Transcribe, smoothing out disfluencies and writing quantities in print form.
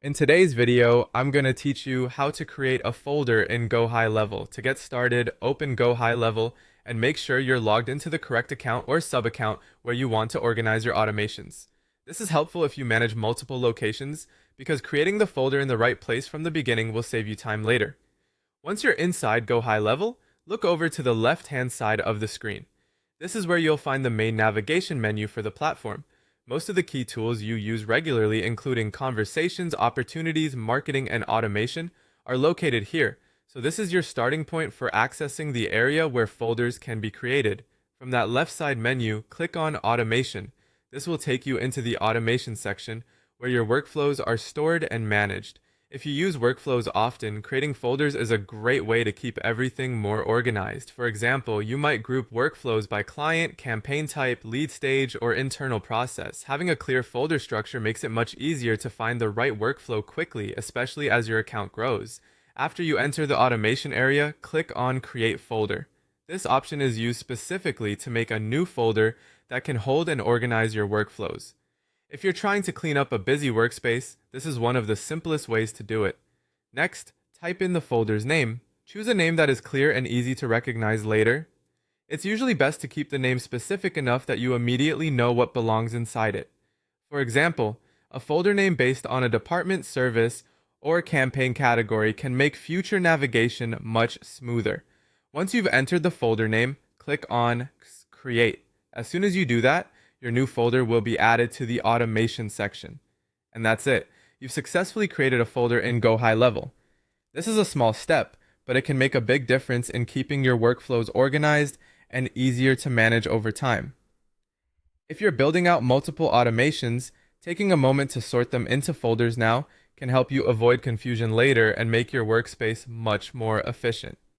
In today's video, I'm going to teach you how to create a folder in Gohighlevel. To get started, open Gohighlevel and make sure you're logged into the correct account or sub-account where you want to organize your automations. This is helpful if you manage multiple locations because creating the folder in the right place from the beginning will save you time later. Once you're inside Gohighlevel, look over to the left-hand side of the screen. This is where you'll find the main navigation menu for the platform. Most of the key tools you use regularly, including conversations, opportunities, marketing, and automation, are located here. So this is your starting point for accessing the area where folders can be created. From that left side menu, click on Automation. This will take you into the Automation section, where your workflows are stored and managed. If you use workflows often, creating folders is a great way to keep everything more organized. For example, you might group workflows by client, campaign type, lead stage, or internal process. Having a clear folder structure makes it much easier to find the right workflow quickly, especially as your account grows. After you enter the automation area, click on Create Folder. This option is used specifically to make a new folder that can hold and organize your workflows. If you're trying to clean up a busy workspace, this is one of the simplest ways to do it. Next, type in the folder's name. Choose a name that is clear and easy to recognize later. It's usually best to keep the name specific enough that you immediately know what belongs inside it. For example, a folder name based on a department, service, or campaign category can make future navigation much smoother. Once you've entered the folder name, click on Create. As soon as you do that, your new folder will be added to the automation section. And that's it. You've successfully created a folder in Gohighlevel. This is a small step, but it can make a big difference in keeping your workflows organized and easier to manage over time. If you're building out multiple automations, taking a moment to sort them into folders now can help you avoid confusion later and make your workspace much more efficient.